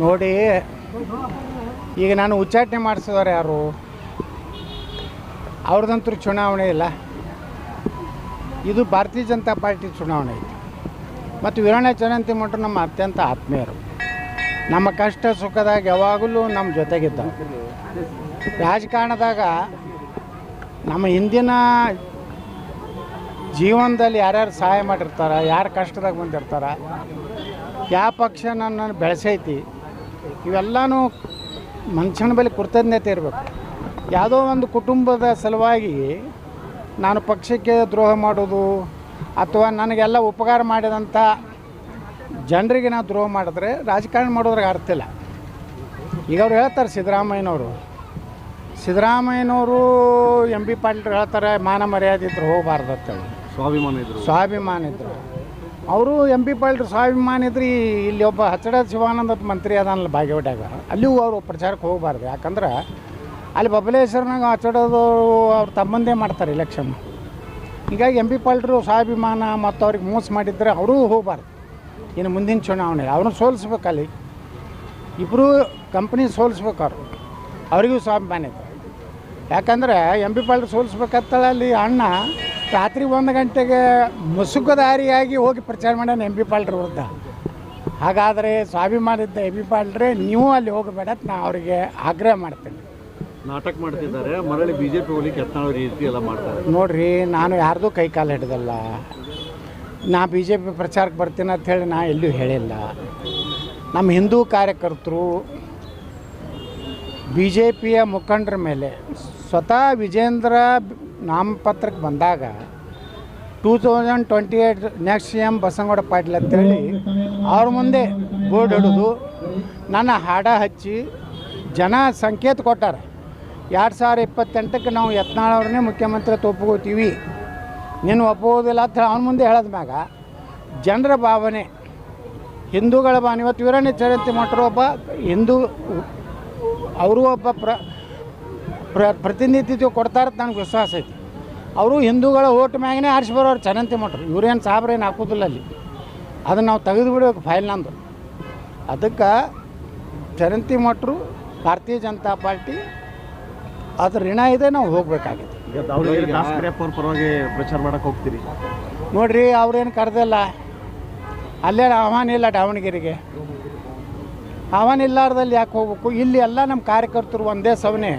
ನೋಡಿ, ಈಗ ನಾನು ಉಚ್ಚಾಟನೆ ಮಾಡಿಸಿದವ್ರು ಯಾರು? ಅವ್ರದಂತೂ ಚುನಾವಣೆ ಇಲ್ಲ. ಇದು ಭಾರತೀಯ ಜನತಾ ಪಾರ್ಟಿ ಚುನಾವಣೆ ಐತಿ. ಮತ್ತು ವೀರಣ್ಣ ಚರಂತಿಮಠರು ನಮ್ಮ ಅತ್ಯಂತ ಆತ್ಮೀಯರು. ನಮ್ಮ ಕಷ್ಟ ಸುಖದಾಗ ಯಾವಾಗಲೂ ನಮ್ಮ ಜೊತೆಗಿದ್ದವು. ರಾಜಕಾರಣದಾಗ ನಮ್ಮ ಹಿಂದಿನ ಜೀವನದಲ್ಲಿ ಯಾರ್ಯಾರು ಸಹಾಯ ಮಾಡಿರ್ತಾರೆ, ಯಾರು ಕಷ್ಟದಾಗ ಬಂದಿರ್ತಾರೆ, ಯಾವ ಪಕ್ಷ ನನ್ನನ್ನು ಬೆಳೆಸೈತಿ, ಇವೆಲ್ಲನೂ ಮನುಷ್ಯನ ಬಳಿ ಕೃತಜ್ಞತೆ ಇರಬೇಕು. ಯಾವುದೋ ಒಂದು ಕುಟುಂಬದ ಸಲುವಾಗಿ ನಾನು ಪಕ್ಷಕ್ಕೆ ದ್ರೋಹ ಮಾಡೋದು ಅಥವಾ ನನಗೆಲ್ಲ ಉಪಕಾರ ಮಾಡಿದಂಥ ಜನರಿಗೆ ನಾವು ದ್ರೋಹ ಮಾಡಿದ್ರೆ ರಾಜಕಾರಣ ಮಾಡೋದ್ರಾಗ ಅರ್ಥ ಇಲ್ಲ. ಈಗ ಅವ್ರು ಹೇಳ್ತಾರೆ, ಸಿದ್ದರಾಮಯ್ಯನವರು ಎಂ ಬಿ ಪಾಟೀಲ್ ಹೇಳ್ತಾರೆ, ಮಾನ ಮರ್ಯಾದೆ ಇದ್ರು ಹೋಗಬಾರ್ದು ಅಂತೇಳಿ. ಸ್ವಾಭಿಮಾನ ಇದ್ರು ಅವರು ಎಂ ಬಿ ಪಾಟೀಲ್ ಸ್ವಾಭಿಮಾನ ಇದ್ರಿ. ಇಲ್ಲಿ ಒಬ್ಬ ಹಚ್ಚಡ ಶಿವಾನಂದ ಮಂತ್ರಿ ಅದಾನಲ್ಲ ಬಾಗೇವಾಡ್ಯಾಗ, ಅಲ್ಲಿಯೂ ಅವರು ಪ್ರಚಾರಕ್ಕೆ ಹೋಗಬಾರ್ದು. ಯಾಕಂದ್ರೆ ಅಲ್ಲಿ ಬಬಲೇಶ್ವರನಾಗ ಹಚ್ಚಡೋದು ಅವ್ರು ತಮ್ಮಂದೇ ಮಾಡ್ತಾರೆ ಎಲೆಕ್ಷನ್. ಹೀಗಾಗಿ ಎಂ ಬಿ ಪಾಟೀಲ್ರು ಸ್ವಾಭಿಮಾನ ಮತ್ತು ಅವ್ರಿಗೆ ಮೋಸ ಮಾಡಿದ್ರೆ ಅವರೂ ಹೋಗಬಾರ್ದು. ಇನ್ನು ಮುಂದಿನ ಚುನಾವಣೆ ಅವ್ರನ್ನ ಸೋಲಿಸ್ಬೇಕಲ್ಲಿ, ಇಬ್ಬರು ಕಂಪ್ನಿ ಸೋಲಿಸ್ಬೇಕು. ಅವರಿಗೂ ಸ್ವಾಭಿಮಾನ ಇದೆ. ಯಾಕಂದರೆ ಎಂ ಬಿ ಪಾಟೀಲ್ ಸೋಲಿಸ್ಬೇಕಂತೇಳಿ ಅಲ್ಲಿ ಅಣ್ಣ ರಾತ್ರಿ 1 ಗಂಟೆಗೆ ಮುಸುಕುದಾರಿಯಾಗಿ ಹೋಗಿ ಪ್ರಚಾರ ಮಾಡ್ಯಾನ ಎಂ ಬಿ ಪಾಟೀಲ್ ವಿರುದ್ಧ. ಹಾಗಾದರೆ ಸ್ವಾಭಿಮಾನ ಇದ್ದ ಎಂ ಬಿ ಪಾಟೀಲ್ರೆ ನೀವು ಅಲ್ಲಿ ಹೋಗಬೇಡ ಅಂತ ನಾ ಅವರಿಗೆ ಆಗ್ರಹ ಮಾಡ್ತೇನೆ. ನಾಟಕ ಮಾಡ್ತಿದ್ದಾರೆ, ಮರಳಿ ಬಿಜೆಪಿ ಹೋಗ್ಲಿಕ್ಕೆ ಯತ್ನಾಳ್ ರೀತಿ ಎಲ್ಲ ಮಾಡ್ತಾರೆ. ನೋಡಿರಿ, ನಾನು ಯಾರ್ದು ಕೈ ಕಾಲು ಹಿಡ್ದಲ್ಲ. ನಾ ಬಿ ಜೆ ಪಿ ಪ್ರಚಾರಕ್ಕೆ ಬರ್ತೀನಿ ಅಂತ ಹೇಳಿ ನಾ ಎಲ್ಲೂ ಹೇಳಿಲ್ಲ. ನಮ್ಮ ಹಿಂದೂ ಕಾರ್ಯಕರ್ತರು ಬಿ ಜೆ ಪಿಯ ಮುಖಂಡರ ಮೇಲೆ ಸ್ವತಃ ವಿಜೇಂದ್ರ ನಾಮಪತ್ರಕ್ಕೆ ಬಂದಾಗ 2028 ನೆಕ್ಸ್ಟ್ CM ಬಸನಗೌಡ ಪಾಟೀಲ್ ಅಂತೇಳಿ ಅವ್ರ ಮುಂದೆ ಬೋರ್ಡ್ ಹಿಡಿದು ನನ್ನ ಹಾಡ ಹಚ್ಚಿ ಜನ ಸಂಕೇತ ಕೊಟ್ಟಾರೆ. 2028ಕ್ಕೆ ನಾವು ಯತ್ನಾಳ್ ಅವ್ರನ್ನೇ ಮುಖ್ಯಮಂತ್ರಿ ಒಪ್ಕೋತೀವಿ, ನೀನು ಒಪ್ಪೋದಿಲ್ಲ ಅಂತ ಅವನ ಮುಂದೆ ಹೇಳೋದ ಮ್ಯಾಗ ಜನರ ಭಾವನೆ, ಹಿಂದೂಗಳ ಭಾವನೆ. ಇವತ್ತು ವೀರಣ್ಣ ಚರಂತಿಮಠರು ಒಬ್ಬ ಹಿಂದೂ, ಅವರು ಒಬ್ಬ ಪ್ರತಿನಿಧಿತ್ವ ಕೊಡ್ತಾರೆ ನನಗೆ ವಿಶ್ವಾಸ ಐತಿ. ಅವರು ಹಿಂದೂಗಳ ಓಟ್ ಮ್ಯಾಗನೇ ಆರಿಸಿ ಬರೋರು ಚರಂತಿಮಠರು. ಇವ್ರೇನು ಸಾಬ್ರೇನು ಹಾಕೋದಿಲ್ಲ ಅಲ್ಲಿ. ಅದನ್ನು ನಾವು ತೆಗೆದು ಬಿಡಬೇಕು ಫೈಲ್ ನಂದು. ಅದಕ್ಕೆ ಚರಂತಿಮಠರು ಭಾರತೀಯ ಜನತಾ ಪಾರ್ಟಿ ಅದ್ರ ಋಣ ಇದೆ, ನಾವು ಹೋಗಬೇಕಾಗಿದೆ. ಈಗ ದಾಸಕರಿಯಪ್ಪ ಪರವಾಗಿ ಪ್ರಚಾರ ಮಾಡಕ್ಕೆ ಹೋಗ್ತೀರಿ ನೋಡಿರಿ, ಅವ್ರೇನು ಕರೆದಿಲ್ಲ. ಅಲ್ಲೇ ಆಹ್ವಾನ ಇಲ್ಲ ದಾವಣಗೆರೆಗೆ. ಆಹ್ವಾನ ಇಲ್ಲಾರ್ದಲ್ಲಿ ಯಾಕೆ ಹೋಗ್ಬೇಕು? ಇಲ್ಲಿ ಎಲ್ಲ ನಮ್ಮ ಕಾರ್ಯಕರ್ತರು ಒಂದೇ ಸವನೆ.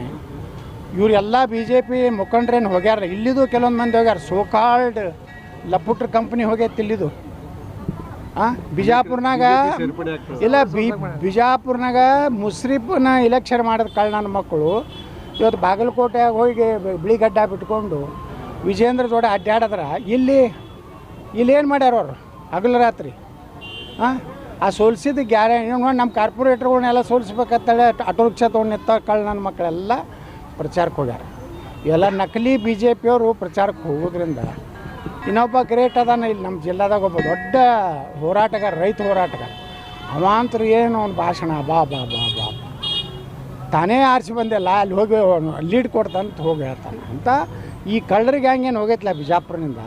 ಇವರೆಲ್ಲ ಬಿ ಜೆ ಪಿ ಮುಖಂಡ್ರೇನು ಹೋಗ್ಯಾರ. ಇಲ್ಲಿದು ಕೆಲವೊಂದು ಮಂದಿ ಹೋಗ್ಯಾರ. ಸೋಕಾಲ್ಡ್ ಲಪುಟ್ರ ಕಂಪ್ನಿ ಹೋಗೈತಿ ಇಲ್ಲಿದು. ಬಿಜಾಪುರ್ನಾಗ ಇಲ್ಲ, ಬಿಜಾಪುರ್ನಾಗ ಮುಸ್ರಿಫ್ನ ಇಲೆಕ್ಷನ್ ಮಾಡಿದ ನನ್ನ ಮಕ್ಕಳು ಇವತ್ತು ಬಾಗಲಕೋಟೆಯಾಗ ಹೋಗಿ ಬಿಳಿಗಡ್ಡ ಬಿಟ್ಕೊಂಡು ವಿಜೇಂದ್ರ ಜೋಡಿ ಅಡ್ಡಾಡಿದ್ರೆ ಇಲ್ಲೇನು ಮಾಡ್ಯಾರ ಅವರು ಹಗಲು ರಾತ್ರಿ. ಆ ಸೋಲಿಸಿದ ಗ್ಯಾರಂಟಿ ನೋಡಿ, ನಮ್ಮ ಕಾರ್ಪೊರೇಟ್ರುಗಳನ್ನೆಲ್ಲ ಸೋಲಿಸ್ಬೇಕಂತೇಳಿ ಆಟೋ ರಿಕ್ಷಾ ತೊಗೊಂಡು ನಿಂತ ನನ್ನ ಮಕ್ಕಳೆಲ್ಲ ಪ್ರಚಾರಕ್ಕೆ ಹೋಗ್ಯಾರ. ಇವೆಲ್ಲ ನಕಲಿ ಬಿ ಜೆ ಪಿಯವರು ಪ್ರಚಾರಕ್ಕೆ ಹೋಗೋದ್ರಿಂದ. ಇನ್ನೊಬ್ಬ ಗ್ರೇಟ್ ಅದಾನ ಇಲ್ಲಿ ನಮ್ಮ ಜಿಲ್ಲಾದಾಗ, ಒಬ್ಬ ದೊಡ್ಡ ಹೋರಾಟಗಾರ, ರೈತ ಹೋರಾಟಗಾರ. ಅವಾಂತರ ಏನು ಅವ್ನ ಭಾಷಣ, ಬಾ ಬಾ ಬಾ ಬಾ ತಾನೇ ಆರಿಸಿ ಬಂದಿಲ್ಲ, ಅಲ್ಲಿ ಹೋಗಿ ಲೀಡ್ ಕೊಡ್ತಾನಂತ ಹೋಗಿ ಹೇಳ್ತಾನೆ ಅಂತ. ಈ ಕಳ್ಳರಿಗೆ ಹಂಗೇನು ಹೋಗೈತಿಲ್ಲ ಬಿಜಾಪುರನಿಂದ.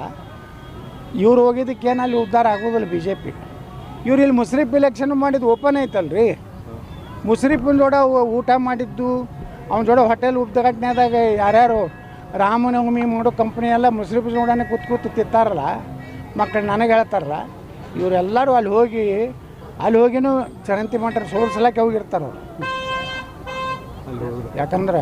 ಇವ್ರು ಹೋಗಿದ್ದಕ್ಕೇನು ಅಲ್ಲಿ ಉದ್ಧಾರ ಆಗೋದಿಲ್ಲ ಬಿ ಜೆ ಪಿ. ಇವ್ರು ಇಲ್ಲಿ ಮುಸ್ರಿಫ್ ಇಲೆಕ್ಷನ್ ಮಾಡಿದ್ದು ಓಪನ್ ಐತಲ್ರಿ. ಮುಸ್ರಿಫಿನ ಜೋಡ ಊಟ ಮಾಡಿದ್ದು, ಅವನ ಜೋಡ ಹೋಟೆಲ್ ಉದ್ಘಾಟನೆದಾಗ ಯಾರ್ಯಾರು ರಾಮನವಮಿ ಮಾಡೋ ಕಂಪ್ನಿ ಎಲ್ಲ ಮುಸ್ರಿಫ್ ಜೋಡನೆ ಕೂತು ತಿಂತಾರಲ್ಲ ಮಕ್ಕಳು, ನನಗೆ ಹೇಳ್ತಾರಲ್ಲ. ಇವರೆಲ್ಲರೂ ಅಲ್ಲಿ ಹೋಗಿನೂ ಚರಂತಿಮಠರು ಸೋಲ್ಸಲಕ್ಕೆ ಹೋಗಿರ್ತಾರೆ ಅವರು. ಯಾಕಂದ್ರೆ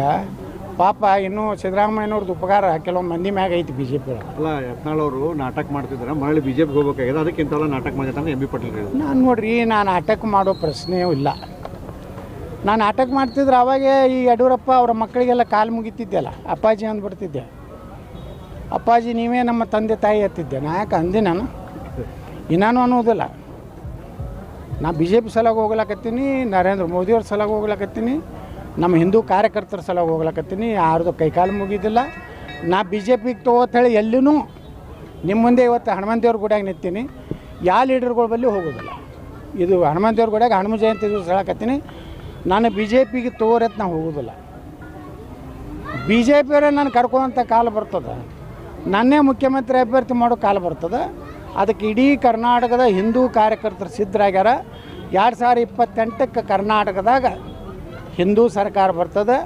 ಪಾಪ ಇನ್ನೂ ಸಿದ್ದರಾಮಯ್ಯನವ್ರದ್ದು ಉಪಕಾರ ಕೆಲವೊಂದು ಮಂದಿ ಮ್ಯಾಗ ಐತಿ ಬಿ ಜೆ ಪಿ. ಅಲ್ಲ, ಯತ್ನಾಳ್ ಅವರು ನಾಟಕ ಮಾಡ್ತಿದ್ದಾರೆ, ಮರಳಿ ಬಿಜೆಪಿಗೆ ಹೋಗ್ಬೇಕಾಗಿದೆ, ಅದಕ್ಕಿಂತಲ್ಲ ನಾಟಕ ಮಾಡಿರ್ತಾನೆ ಎಂ ಬಿ ಪಾಟೀಲ್. ನಾನು ನೋಡ್ರಿ, ನಾನು ನಾಟಕ ಮಾಡೋ ಪ್ರಶ್ನೆಯೂ ಇಲ್ಲ. ನಾನು ನಾಟಕ ಮಾಡ್ತಿದ್ರೆ ಅವಾಗೇ ಈ ಯಡಿಯೂರಪ್ಪ ಅವರ ಮಕ್ಕಳಿಗೆಲ್ಲ ಕಾಲು ಮುಗಿತಿದ್ದೆಲ್ಲ, ಅಪ್ಪಾಜಿ ಅಂದ್ಬಿಡ್ತಿದ್ದೆ. ಅಪ್ಪಾಜಿ ನೀವೇ ನಮ್ಮ ತಂದೆ ತಾಯಿ ಎತ್ತಿದ್ದೆ. ನಾ ಯಾಕೆ ಅಂದೆ? ನಾನು ಇನ್ನೂ ಅನ್ನೋದಿಲ್ಲ. ನಾ ಬಿ ಜೆ ಪಿ ಸಲುವಾಗಿ ಹೋಗ್ಲಕತ್ತೀನಿ, ನರೇಂದ್ರ ಮೋದಿಯವ್ರ ಸಲುವಾಗಿ ಹೋಗ್ಲಕತ್ತೀನಿ, ನಮ್ಮ ಹಿಂದೂ ಕಾರ್ಯಕರ್ತರ ಸಲುವಾಗಿ ಹೋಗ್ಲಕತ್ತೀನಿ. ಯಾರ್ದು ಕೈಕಾಲು ಮುಗಿದಿಲ್ಲ. ನಾ ಬಿ ಜೆ ಪಿಗೆ ತಗೋತೇಳಿ ಎಲ್ಲಿನೂ ನಿಮ್ಮ ಮುಂದೆ ಇವತ್ತು ಹನುಮಂತೇವ್ರ ಗುಡಿಯಾಗ ನಿಂತೀನಿ. ಯಾವ ಲೀಡರ್ಗಳ ಬಳಿ ಹೋಗೋದಿಲ್ಲ. ಇದು ಹನುಮಂತೇವ್ರ ಗುಡಿಯಾಗ ಹನುಮ ಜಯಂತಿ ದಿವಸ ಹೇಳಕತ್ತೀನಿ, ನಾನು ಬಿ ಜೆ ಪಿಗೆ ತಗೋರತ್ ನಾವು ಹೋಗೋದಿಲ್ಲ. ಬಿ ಜೆ ಪಿಯವರೇ ನಾನು ಕರ್ಕೊಳ್ಳೋಂಥ ಕಾಲ ಬರ್ತದೆ. ನನ್ನೇ ಮುಖ್ಯಮಂತ್ರಿ ಅಭ್ಯರ್ಥಿ ಮಾಡೋ ಕಾಲ ಬರ್ತದೆ. ಅದಕ್ಕೆ ಇಡೀ ಕರ್ನಾಟಕದ ಹಿಂದೂ ಕಾರ್ಯಕರ್ತರು ಸಿದ್ಧರಾಗ್ಯಾರ. 2028ಕ್ಕೆ ಕರ್ನಾಟಕದಾಗ ಹಿಂದೂ ಸರ್ಕಾರ ಬರ್ತದೆ.